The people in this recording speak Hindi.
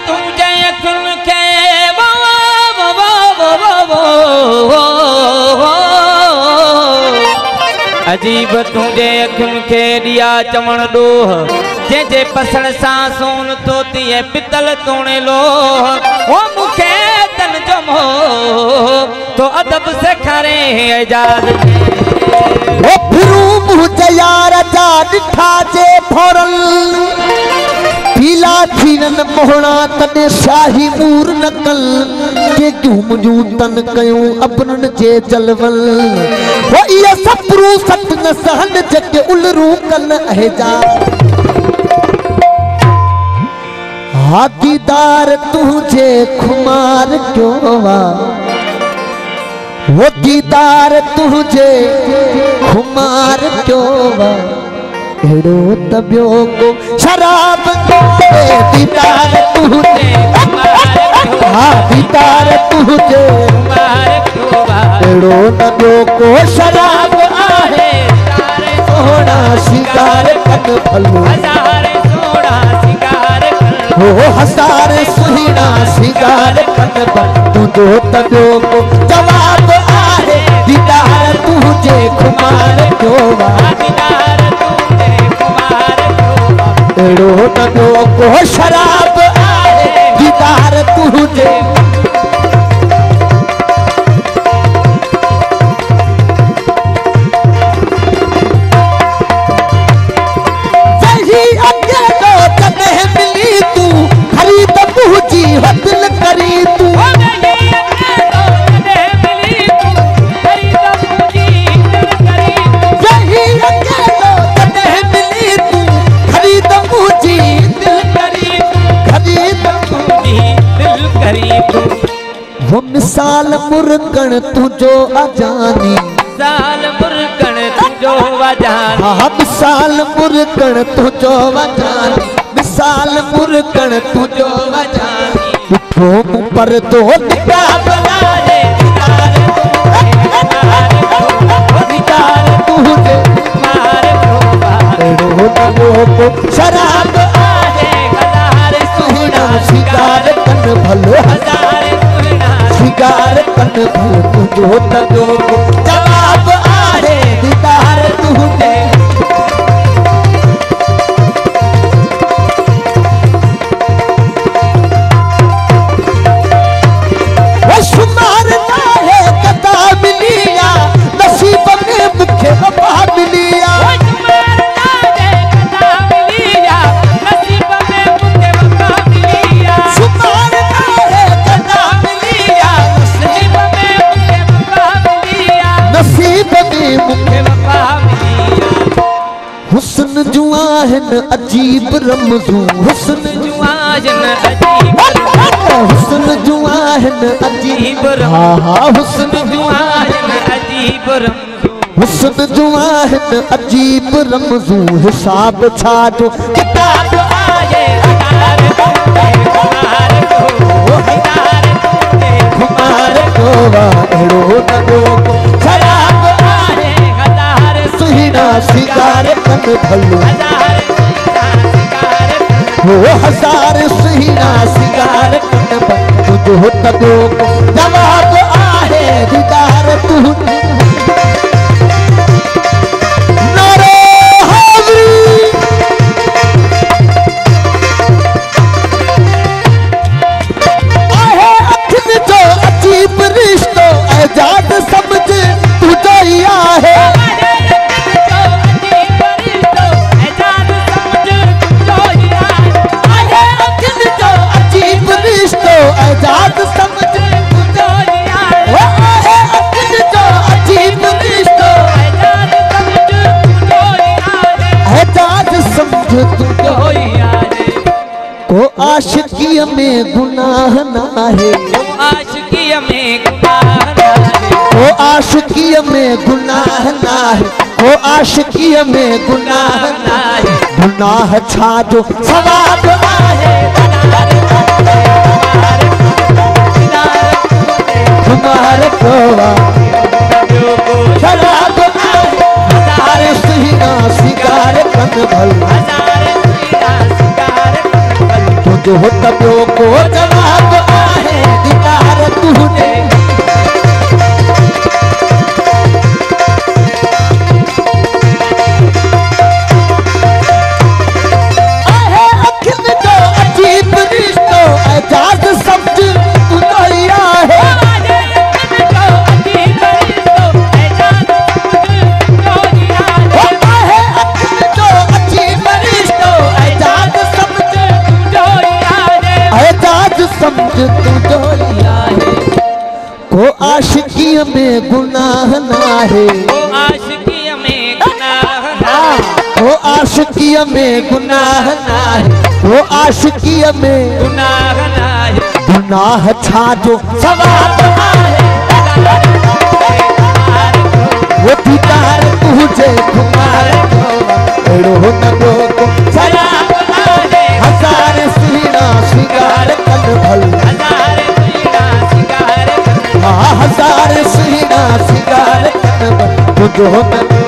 तुझे अखुन के अजीब तुझे अखुन के दिया चमन डोह जे जे पसण सा सोन तो तिए पितल तोणे लो ओ मुखे तन जो मोह तो अदब से खरे आजाद ओ फिरू मुझे यार जा दिठा जे फोरल पीला थीनन मोहना तने शाही मूर नकल के क्यों मुझू तन कयूं अपनन जे जलवल वो ये सपरू सत न सहन जके उलरू कन अहजा हाथीदार तुझे खुमार क्यों वा वो दीदार तुझे खुमार क्यों वा एड़ो तबियो को शराब दीदार तुझे हाँ दीदार तुझे एड़ो तबियो को शराब आहे सोना शिकार कन भलो हो हजार सुहिना शिकार कन तू जो तबियो को जवाब आहे दीदार तुझे खुमार क्यों वा एड़ो तबियो को शराब आहे दीदार तुझे सही अकेलो तने मिली तू खरीद पूजी हदल करी तू वो मिसाल मुरकण तुझो अजानी साल मुरकण तुझो अजानी हाँ मिसाल मुरकण तुझो अजानी मिसाल मुरकण तुझो अजानी उठो पर तो निकाब लाए दीदार तुझे को शराब आहे हजार सुहिना शिकार कन भलो शिकार कन भलो तुझो तबियो को जवाब आहे दीदार तुझे वो शुमार ना है कदा मिलिया नसीब में मुखे वफा मिलिया हुस्न जुआहन अजीब रमजू हुस्न जुआहन अजीब हुस्न जुआहन अजीब हाँ हाँ हुस्न जुआहन अजीब हुस्न जुआहन अजीब रमजू हिसाब छाजो किताब आए खुमार को एड़ो तबियो को शराब आहे सुहिना शिकार कन भलो वो हजार सुहिना शिकार कन भलो तुझो तबियो को जवाब आहे दीदार तुझे जात समझ तुझो ही आहे अजीब रिश्तो आजाद समझ तुझो ही आहे अजीब रिश्तो आजाद समझ तुझो ही आहे को आशिकी में गुनाह ना है आशिकी में गुनाह ओ आशिकी में गुनाह ना है ओ आशिकी में गुनाह ना है गुनाह छाजो सवाब आहे तुम्हारे कोवा शराब हजार सुहिना शिकार कन भलो तुझो तबियो को जवाब आहे दीदार तूने आहे अखिन जो अजीब रिश्तो एजाज समझ तू तो आहे समझ तू जोया है को आशिकी में गुनाह ना है ओ आशिकी में गुनाह ना वो आशिकी में गुनाह ना है वो आशिकी में गुनाह ना है गुनाह छा जो सवाब है वो दीदार तुझे खुमार एड़ो न को सलाम आहे हजार सीना शिगार भल हजार सीना शिगार तुझो न